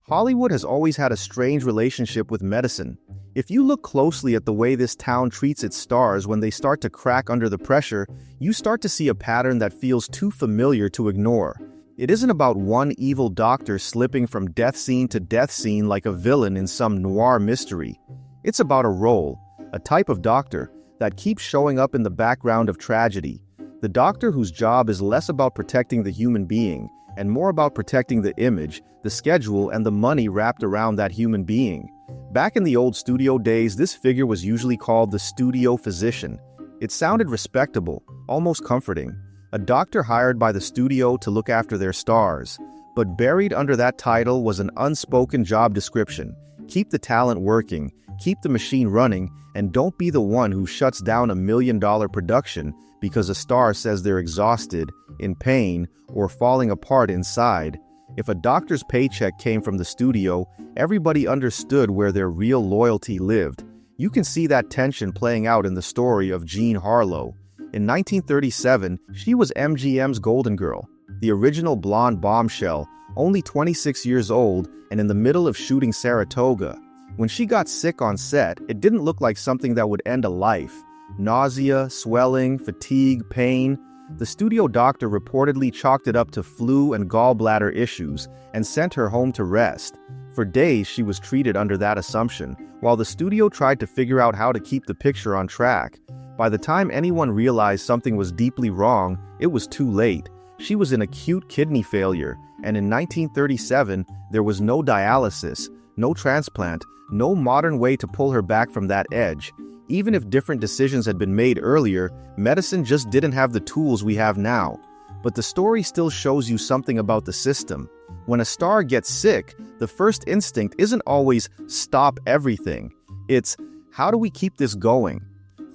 Hollywood has always had a strange relationship with medicine. If you look closely at the way this town treats its stars when they start to crack under the pressure, you start to see a pattern that feels too familiar to ignore. It isn't about one evil doctor slipping from death scene to death scene like a villain in some noir mystery. It's about a role, a type of doctor, that keeps showing up in the background of tragedy. The doctor whose job is less about protecting the human being and more about protecting the image, the schedule, and the money wrapped around that human being. Back in the old studio days, this figure was usually called the studio physician. It sounded respectable, almost comforting. A doctor hired by the studio to look after their stars. But buried under that title was an unspoken job description. Keep the talent working, keep the machine running, and don't be the one who shuts down $1 million production because a star says they're exhausted, in pain, or falling apart inside. If a doctor's paycheck came from the studio, everybody understood where their real loyalty lived. You can see that tension playing out in the story of Jean Harlow. In 1937, she was MGM's Golden Girl, the original blonde bombshell, only 26 years old and in the middle of shooting Saratoga. When she got sick on set, it didn't look like something that would end a life. Nausea, swelling, fatigue, pain. The studio doctor reportedly chalked it up to flu and gallbladder issues and sent her home to rest. For days, she was treated under that assumption, while the studio tried to figure out how to keep the picture on track. By the time anyone realized something was deeply wrong, it was too late. She was in acute kidney failure, and in 1937, there was no dialysis, no transplant, no modern way to pull her back from that edge. Even if different decisions had been made earlier, medicine just didn't have the tools we have now. But the story still shows you something about the system. When a star gets sick, the first instinct isn't always stop everything. It's, how do we keep this going?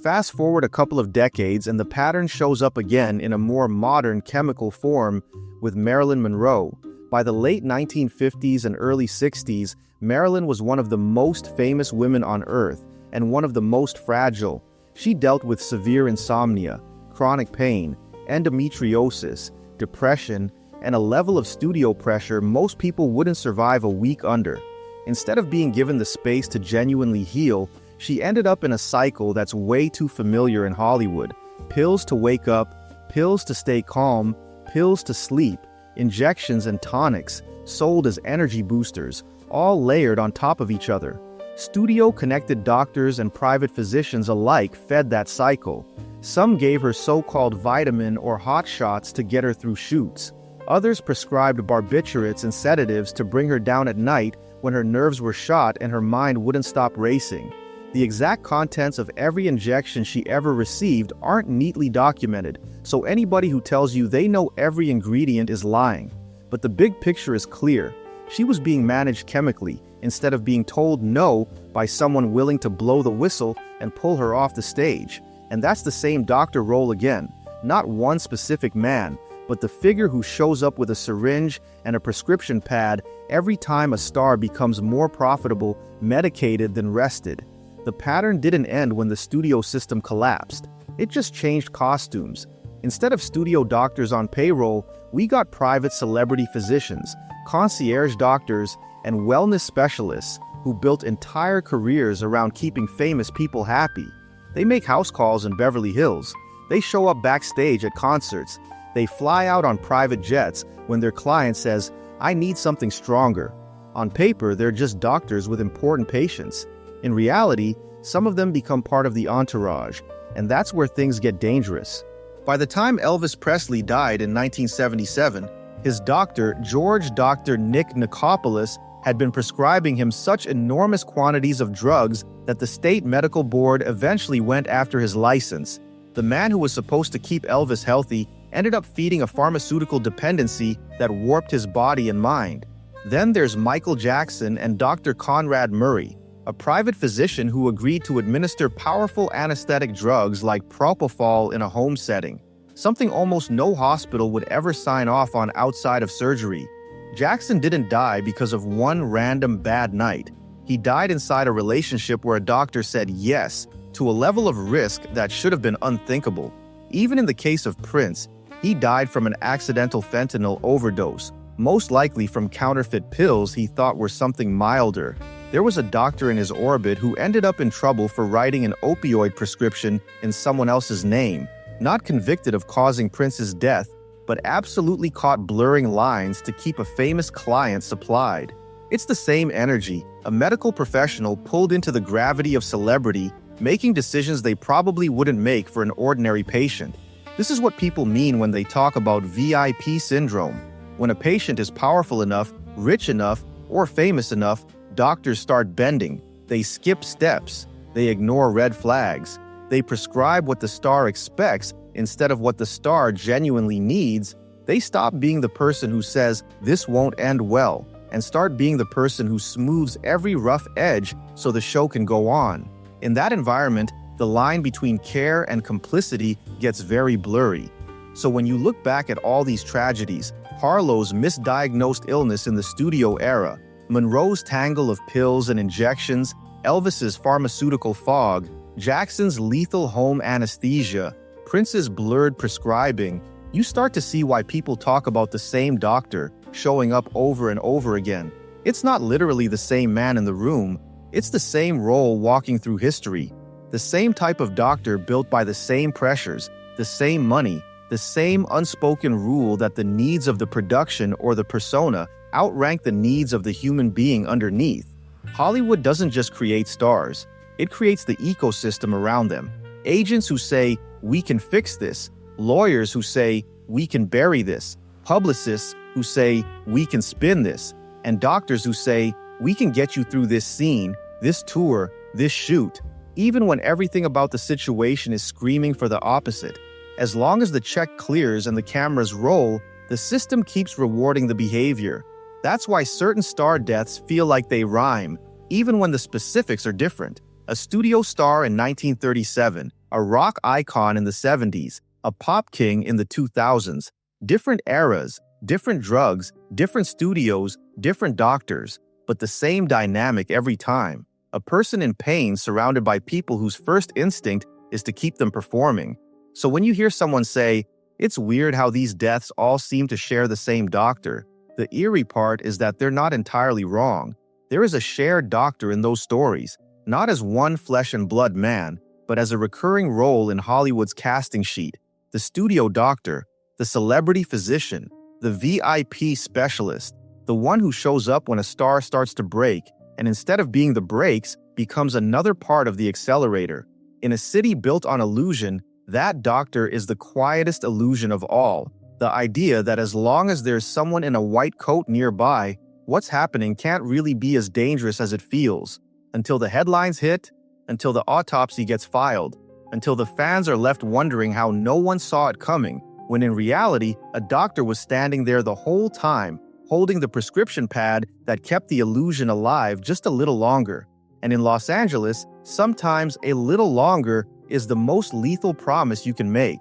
Fast forward a couple of decades and the pattern shows up again in a more modern chemical form with Marilyn Monroe. By the late 1950s and early 60s, Marilyn was one of the most famous women on Earth and one of the most fragile. She dealt with severe insomnia, chronic pain, endometriosis, depression, and a level of studio pressure most people wouldn't survive a week under. Instead of being given the space to genuinely heal, she ended up in a cycle that's way too familiar in Hollywood. Pills to wake up, pills to stay calm, pills to sleep, injections and tonics, sold as energy boosters, all layered on top of each other. Studio-connected doctors and private physicians alike fed that cycle. Some gave her so-called vitamin or hot shots to get her through shoots. Others prescribed barbiturates and sedatives to bring her down at night when her nerves were shot and her mind wouldn't stop racing. The exact contents of every injection she ever received aren't neatly documented, so anybody who tells you they know every ingredient is lying. But the big picture is clear. She was being managed chemically, instead of being told no by someone willing to blow the whistle and pull her off the stage. And that's the same doctor role again. Not one specific man, but the figure who shows up with a syringe and a prescription pad every time a star becomes more profitable, medicated than rested. The pattern didn't end when the studio system collapsed. It just changed costumes. Instead of studio doctors on payroll, we got private celebrity physicians, concierge doctors, and wellness specialists who built entire careers around keeping famous people happy. They make house calls in Beverly Hills. They show up backstage at concerts. They fly out on private jets when their client says, "I need something stronger." On paper, they're just doctors with important patients. In reality, some of them become part of the entourage, and that's where things get dangerous. By the time Elvis Presley died in 1977, his doctor, George Dr. Nick Nicopolis, had been prescribing him such enormous quantities of drugs that the state medical board eventually went after his license. The man who was supposed to keep Elvis healthy ended up feeding a pharmaceutical dependency that warped his body and mind. Then there's Michael Jackson and Dr. Conrad Murray, a private physician who agreed to administer powerful anesthetic drugs like propofol in a home setting, something almost no hospital would ever sign off on outside of surgery. Jackson didn't die because of one random bad night. He died inside a relationship where a doctor said yes to a level of risk that should have been unthinkable. Even in the case of Prince, he died from an accidental fentanyl overdose, most likely from counterfeit pills he thought were something milder. There was a doctor in his orbit who ended up in trouble for writing an opioid prescription in someone else's name, not convicted of causing Prince's death, but absolutely caught blurring lines to keep a famous client supplied. It's the same energy, a medical professional pulled into the gravity of celebrity, making decisions they probably wouldn't make for an ordinary patient. This is what people mean when they talk about VIP syndrome. When a patient is powerful enough, rich enough, or famous enough, doctors start bending. They skip steps. They ignore red flags. They prescribe what the star expects instead of what the star genuinely needs. They stop being the person who says, "This won't end well," and start being the person who smooths every rough edge so the show can go on. In that environment, the line between care and complicity gets very blurry. So when you look back at all these tragedies, Harlow's misdiagnosed illness in the studio era, Monroe's tangle of pills and injections, Elvis's pharmaceutical fog, Jackson's lethal home anesthesia, Prince's blurred prescribing, you start to see why people talk about the same doctor showing up over and over again. It's not literally the same man in the room, it's the same role walking through history. The same type of doctor built by the same pressures, the same money, the same unspoken rule that the needs of the production or the persona outrank the needs of the human being underneath. Hollywood doesn't just create stars, it creates the ecosystem around them. Agents who say, "We can fix this," lawyers who say, "We can bury this," publicists who say, "We can spin this," and doctors who say, "We can get you through this scene, this tour, this shoot," even when everything about the situation is screaming for the opposite. As long as the check clears and the cameras roll, the system keeps rewarding the behavior. That's why certain star deaths feel like they rhyme, even when the specifics are different. A studio star in 1937, a rock icon in the 70s, a pop king in the 2000s. Different eras, different drugs, different studios, different doctors, but the same dynamic every time. A person in pain surrounded by people whose first instinct is to keep them performing. So when you hear someone say, "It's weird how these deaths all seem to share the same doctor," the eerie part is that they're not entirely wrong. There is a shared doctor in those stories, not as one flesh and blood man, but as a recurring role in Hollywood's casting sheet. The studio doctor, the celebrity physician, the VIP specialist, the one who shows up when a star starts to break, and instead of being the brakes, becomes another part of the accelerator. In a city built on illusion, that doctor is the quietest illusion of all. The idea that as long as there's someone in a white coat nearby, what's happening can't really be as dangerous as it feels. Until the headlines hit, until the autopsy gets filed, until the fans are left wondering how no one saw it coming, when in reality, a doctor was standing there the whole time, holding the prescription pad that kept the illusion alive just a little longer. And in Los Angeles, sometimes a little longer is the most lethal promise you can make.